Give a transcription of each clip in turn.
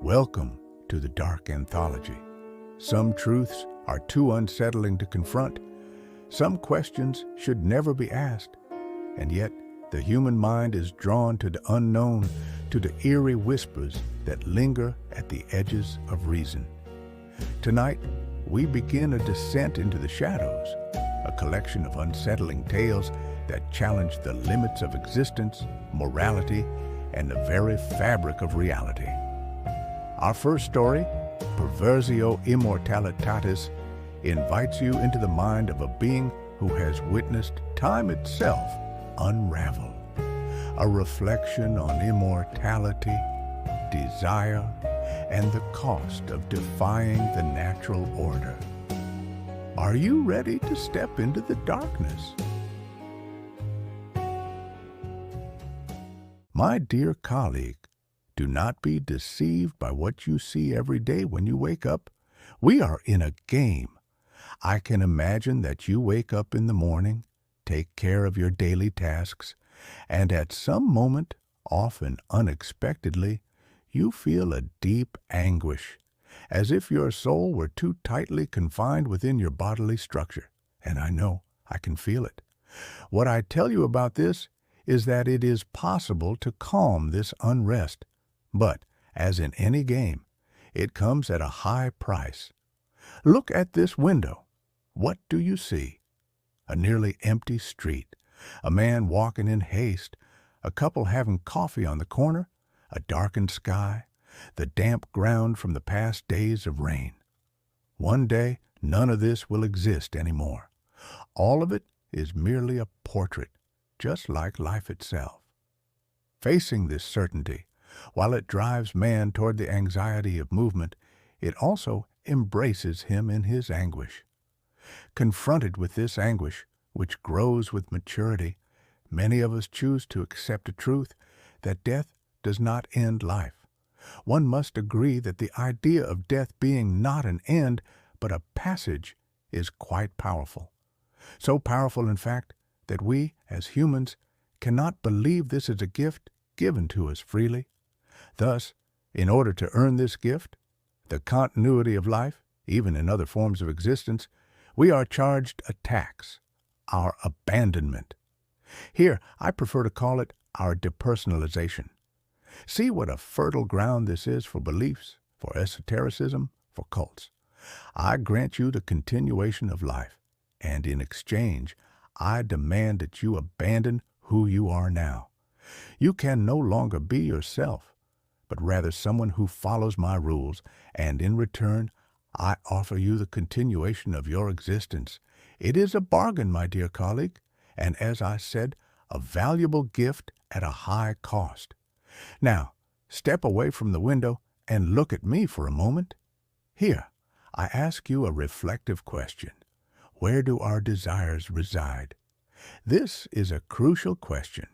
Welcome to the Dark Anthology. Some truths are too unsettling to confront. Some questions should never be asked. And yet, the human mind is drawn to the unknown, to the eerie whispers that linger at the edges of reason. Tonight, we begin a descent into the shadows, a collection of unsettling tales that challenge the limits of existence, morality, and the very fabric of reality. Our first story, Pervertio immortalitatis, invites you into the mind of a being who has witnessed time itself unravel. A reflection on immortality, desire, and the cost of defying the natural order. Are you ready to step into the darkness? My dear colleague, do not be deceived by what you see every day when you wake up. We are in a game. I can imagine that you wake up in the morning, take care of your daily tasks, and at some moment, often unexpectedly, you feel a deep anguish, as if your soul were too tightly confined within your bodily structure. And I know, I can feel it. What I tell you about this is that it is possible to calm this unrest. But, as in any game, it comes at a high price. Look at this window. What do you see? A nearly empty street, a man walking in haste, a couple having coffee on the corner, a darkened sky, the damp ground from the past days of rain. One day, none of this will exist anymore. All of it is merely a portrait, just like life itself. Facing this certainty, while it drives man toward the anxiety of movement, it also embraces him in his anguish. Confronted with this anguish, which grows with maturity, many of us choose to accept a truth that death does not end life. One must agree that the idea of death being not an end, but a passage, is quite powerful. So powerful, in fact, that we, as humans, cannot believe this is a gift given to us freely. Thus, in order to earn this gift, the continuity of life, even in other forms of existence, we are charged a tax, our abandonment. Here, I prefer to call it our depersonalization. See what a fertile ground this is for beliefs, for esotericism, for cults. I grant you the continuation of life, and in exchange, I demand that you abandon who you are now. You can no longer be yourself, but rather someone who follows my rules, and in return, I offer you the continuation of your existence. It is a bargain, my dear colleague, and as I said, a valuable gift at a high cost. Now, step away from the window and look at me for a moment. Here, I ask you a reflective question. Where do our desires reside? This is a crucial question,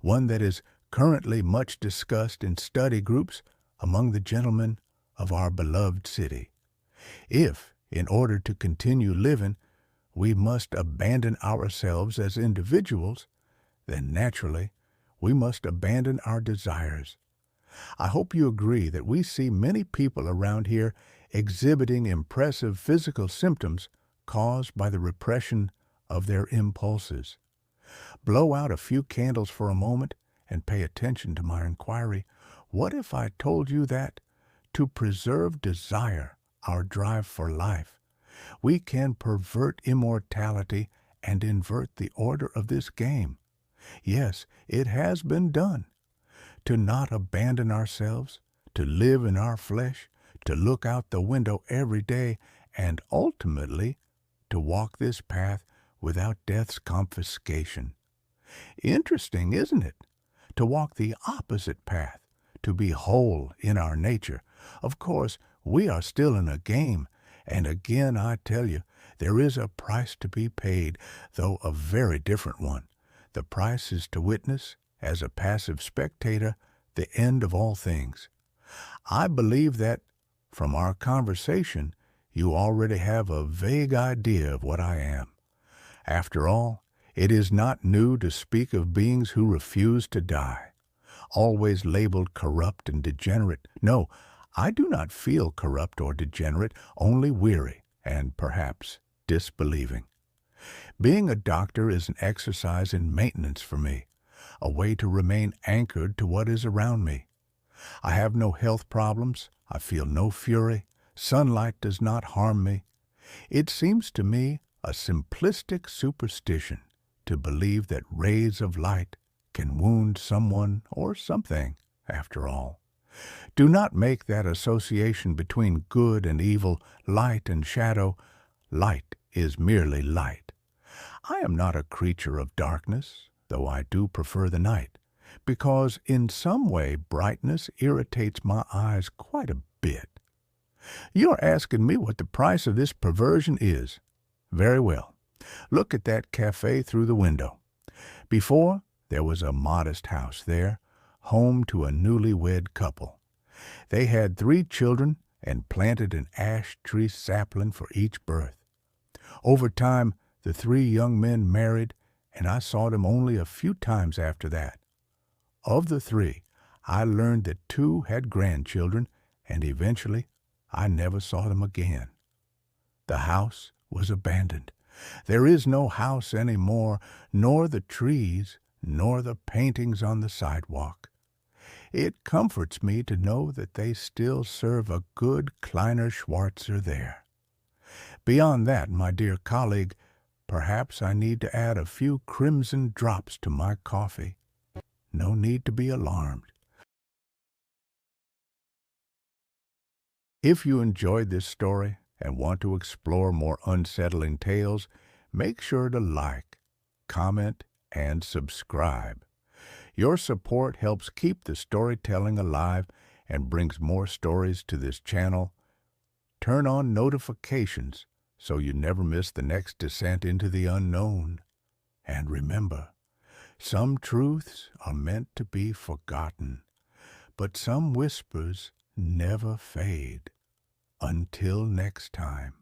one that is currently much discussed in study groups among the gentlemen of our beloved city. If, in order to continue living, we must abandon ourselves as individuals, then naturally we must abandon our desires. I hope you agree that we see many people around here exhibiting impressive physical symptoms caused by the repression of their impulses. Blow out a few candles for a moment and pay attention to my inquiry. What if I told you that, to preserve desire, our drive for life, we can pervert immortality and invert the order of this game? Yes, it has been done. To not abandon ourselves, to live in our flesh, to look out the window every day, and ultimately to walk this path without death's confiscation. Interesting, isn't it? To walk the opposite path, to be whole in our nature. Of course, we are still in a game, and again I tell you, there is a price to be paid, though a very different one. The price is to witness, as a passive spectator, the end of all things. I believe that, from our conversation, you already have a vague idea of what I am. After all, it is not new to speak of beings who refuse to die, always labeled corrupt and degenerate. No, I do not feel corrupt or degenerate, only weary and perhaps disbelieving. Being a doctor is an exercise in maintenance for me, a way to remain anchored to what is around me. I have no health problems, I feel no fury, sunlight does not harm me. It seems to me a simplistic superstition to believe that rays of light can wound someone or something, after all. Do not make that association between good and evil, light and shadow. Light is merely light. I am not a creature of darkness, though I do prefer the night, because in some way brightness irritates my eyes quite a bit. You are asking me what the price of this perversion is. Very well. Look at that cafe through the window. Before, there was a modest house there, home to a newlywed couple. They had 3 children and planted an ash tree sapling for each birth. Over time, the 3 young men married, and I saw them only a few times after that. Of the 3, I learned that 2 had grandchildren, and eventually I never saw them again. The house was abandoned. There is no house any more, nor the trees, nor the paintings on the sidewalk. It comforts me to know that they still serve a good Kleiner Schwarzer there. Beyond that, my dear colleague, perhaps I need to add a few crimson drops to my coffee. No need to be alarmed. If you enjoyed this story and want to explore more unsettling tales, make sure to like, comment, and subscribe. Your support helps keep the storytelling alive and brings more stories to this channel. Turn on notifications so you never miss the next descent into the unknown. And remember, some truths are meant to be forgotten, but some whispers never fade. Until next time.